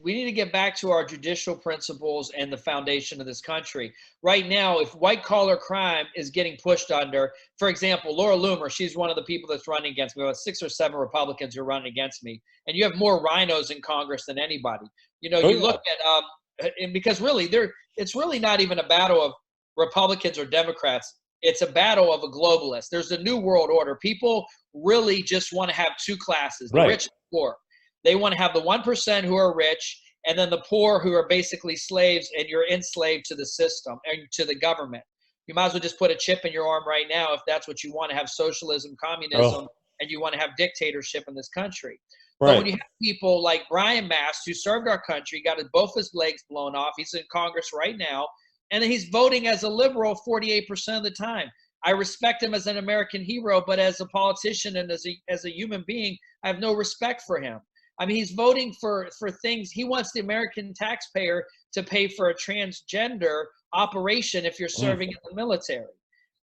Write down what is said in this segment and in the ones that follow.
we need to get back to our judicial principles and the foundation of this country. Right now, if white collar crime is getting pushed under, for example, Laura Loomer, she's one of the people that's running against me. We have 6 or 7 Republicans who are running against me, and you have more rhinos in Congress than anybody. You know, you look at and because really it's really not even a battle of Republicans or Democrats. It's a battle of a globalist. There's a new world order. People really just want to have 2 classes, the rich and the poor. They want to have the 1% who are rich, and then the poor who are basically slaves, and you're enslaved to the system and to the government. You might as well just put a chip in your arm right now if that's what you want to have, socialism, communism, and you want to have dictatorship in this country. But when you have people like Brian Mast, who served our country, got both his legs blown off, he's in Congress right now, and then he's voting as a liberal 48% of the time. I respect him as an American hero, but as a politician and as a human being, I have no respect for him. I mean, he's voting for things. He wants the American taxpayer to pay for a transgender operation if you're serving in the military.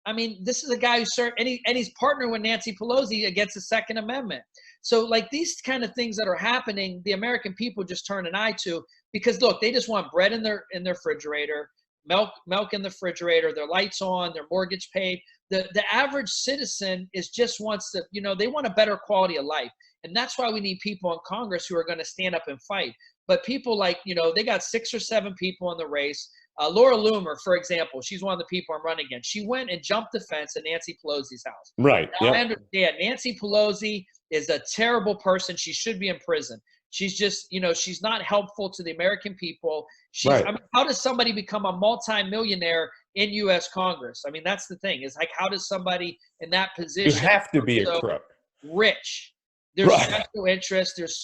I mean, this is a guy who served, and he's partnering with Nancy Pelosi against the Second Amendment. So, like, these kind of things that are happening, the American people just turn an eye to, because look, they just want bread in their refrigerator, milk in the refrigerator, their lights on, their mortgage paid. The average citizen just wants to, they want a better quality of life. And that's why we need people in Congress who are going to stand up and fight. But people like, they got 6 or 7 people in the race. Laura Loomer, for example, she's one of the people I'm running against. She went and jumped the fence at Nancy Pelosi's house. Right. Now, I understand Nancy Pelosi is a terrible person. She should be in prison. She's just, she's not helpful to the American people. I mean, how does somebody become a multimillionaire in U.S. Congress? I mean, that's the thing. Is like, how does somebody in that position? You have to be a crook. Rich. There's special interest. There's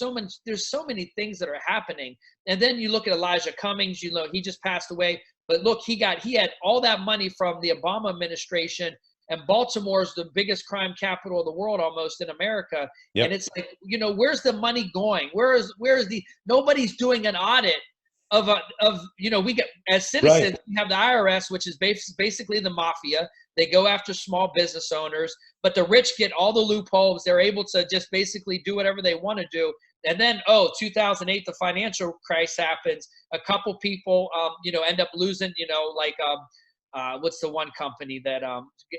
so many things that are happening. And then you look at Elijah Cummings. He just passed away. But look, he had all that money from the Obama administration. And Baltimore is the biggest crime capital of the world, almost in America. Yep. And it's like, where's the money going? Nobody's doing an audit of we get, as citizens, we have the IRS, which is basically the mafia. They go after small business owners, but the rich get all the loopholes. They're able to just basically do whatever they want to do. And then, 2008, the financial crisis happens. A couple people, end up losing, what's the one company that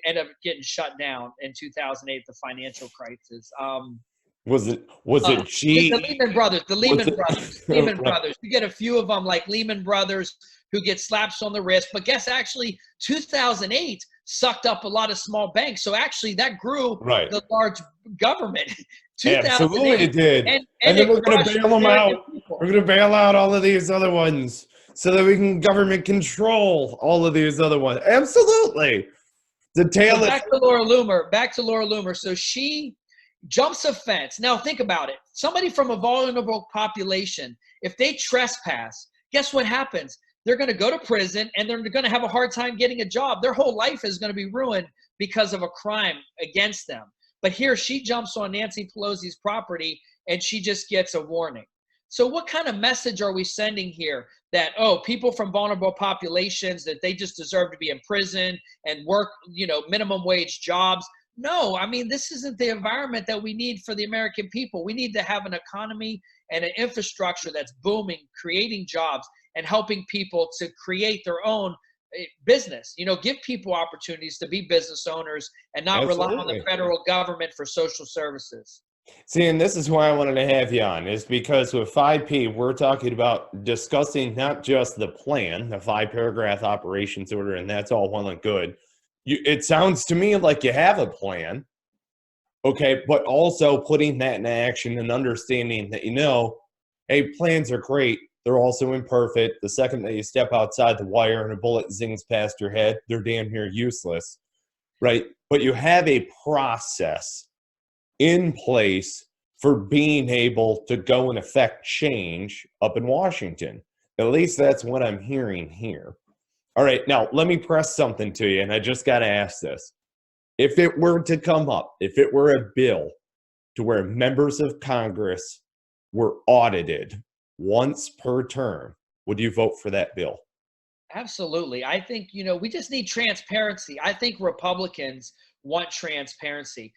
ended up getting shut down in 2008, the financial crisis? Was it G? The Lehman Brothers. Lehman Brothers. You get a few of them like Lehman Brothers who get slaps on the wrist. But guess actually 2008 sucked up a lot of small banks. So actually that grew the large government. Absolutely it did. And then we're going to bail them out. We're going to bail out all of these other ones so that we can government control all of these other ones. Absolutely. Back to Laura Loomer. So she jumps a fence. Now think about it. Somebody from a vulnerable population, if they trespass, guess what happens? They're going to go to prison, and they're going to have a hard time getting a job. Their whole life is going to be ruined because of a crime against them. But here she jumps on Nancy Pelosi's property, and she just gets a warning. So what kind of message are we sending here that, people from vulnerable populations, that they just deserve to be in prison and work, minimum wage jobs? No, I mean, this isn't the environment that we need for the American people. We need to have an economy and an infrastructure that's booming, creating jobs, and helping people to create their own business. Give people opportunities to be business owners and not rely on the federal government for social services. See, and this is why I wanted to have you on, is because with 5P, we're talking about discussing not just the plan, the 5-paragraph operations order, and that's all well and good. It sounds to me like you have a plan, okay, but also putting that in action and understanding that, hey, plans are great. They're also imperfect. The second that you step outside the wire and a bullet zings past your head, they're damn near useless, right? But you have a process in place for being able to go and affect change up in Washington. At least that's what I'm hearing here. All right, now let me press something to you, and I just got to ask this. If it were to come up, if it were a bill to where members of Congress were audited once per term, would you vote for that bill? Absolutely. I think, we just need transparency. I think Republicans want transparency.